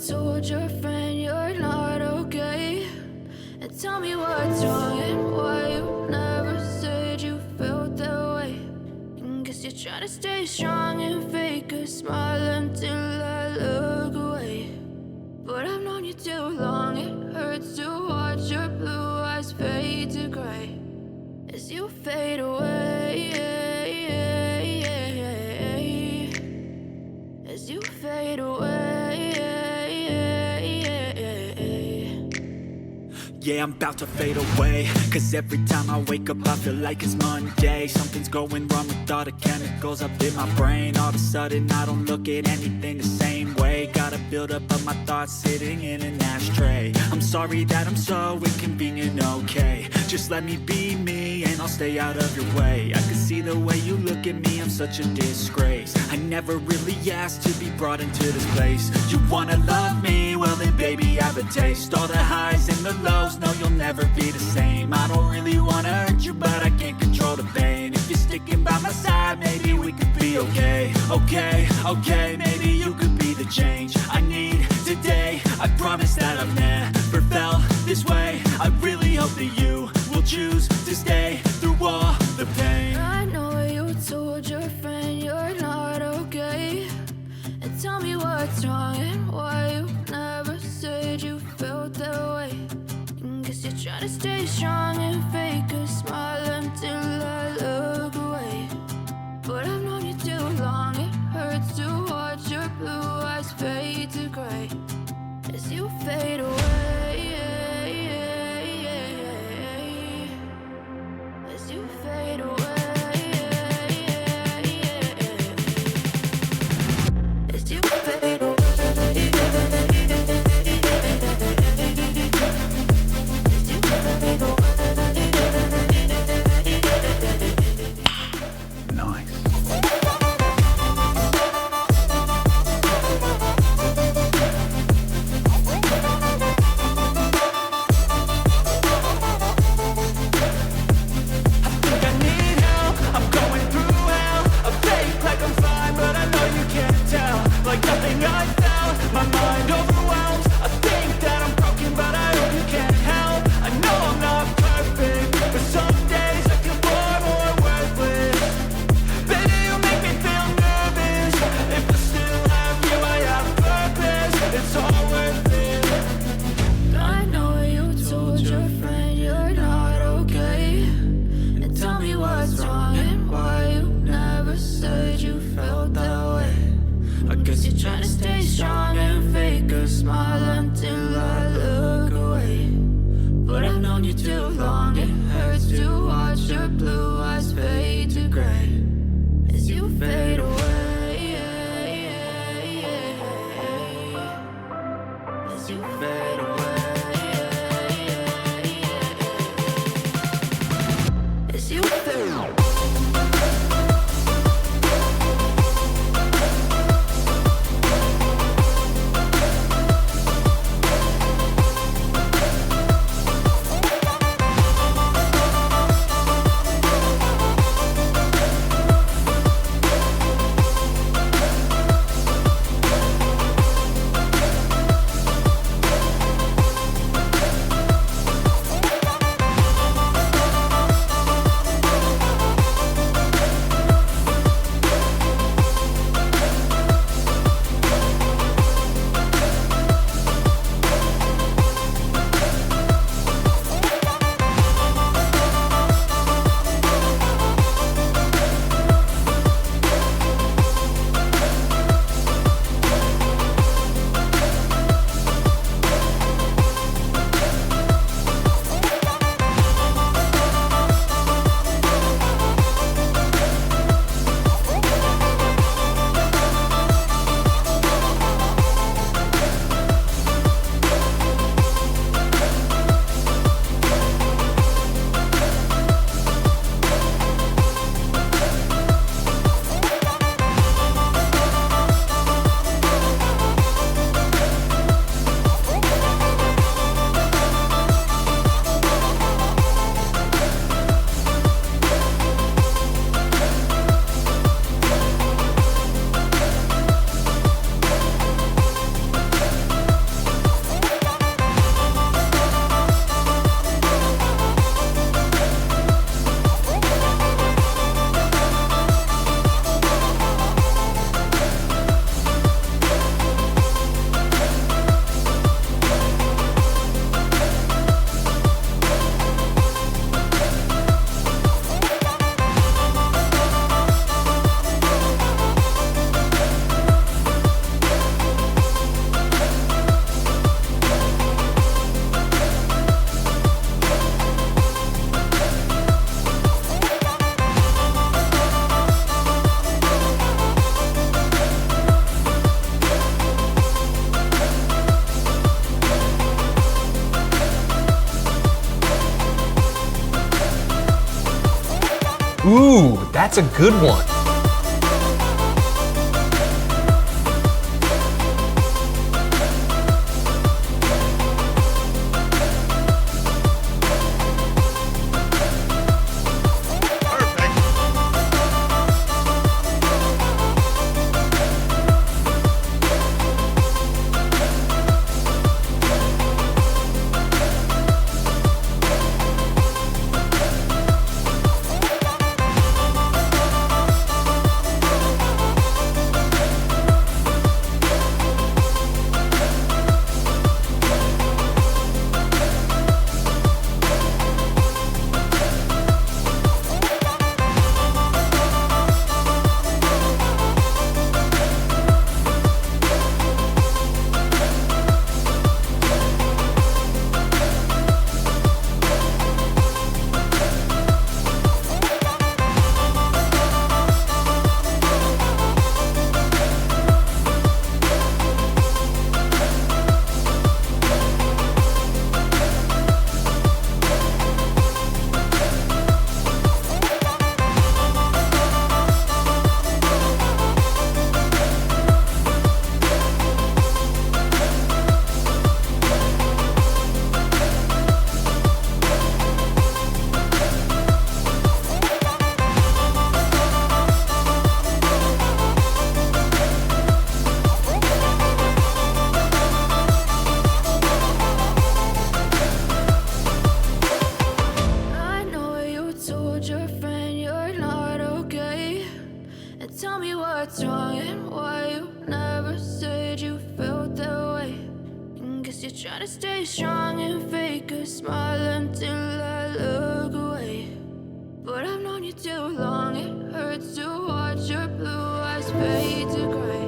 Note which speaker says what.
Speaker 1: told your friend you're not okay? And tell me what's wrong and why you never said you felt that way. And guess you're trying to stay strong and fake a smile until I look away. But I've known you too long, it hurts to watch your blue eyes fade to gray as you fade away, as you fade away.
Speaker 2: Yeah, I'm about to fade away, cause every time I wake up I feel like it's Monday. Something's going wrong with all the chemicals up in my brain. All of a sudden I don't look at anything the same way. Got a build up of my thoughts sitting in an ashtray. I'm sorry that I'm so inconvenient, okay? Just let me be me and I'll stay out of your way. I can see the way you look at me, I'm such a disgrace. I never really asked to be brought into this place. You wanna love me? Well then baby, have a taste. All the highs and the lows, no, you'll never be the same. I don't really wanna hurt you, but I can't control the pain. If you're sticking by my side, maybe we could be okay. Okay, maybe you could be the change I need today. I promise that I've never felt this way. I really hope that you will choose to stay through all the pain.
Speaker 1: I know you told your friend you're not okay. And tell me what's wrong and why you never said you felt that way. And guess you're trying to stay strong and fake a smile until I look away. But I've known you too long, it hurts to watch your blue eyes fade to gray as you fade away, as you fade away. As you fade away.
Speaker 3: Ooh, that's a good one.
Speaker 1: I know you told your friend you're not okay. And tell me what's wrong and why you never said you felt that way. And guess you're trying to stay strong and fake a smile until I look away. But I've known you too long, it hurts to watch your blue eyes fade to gray.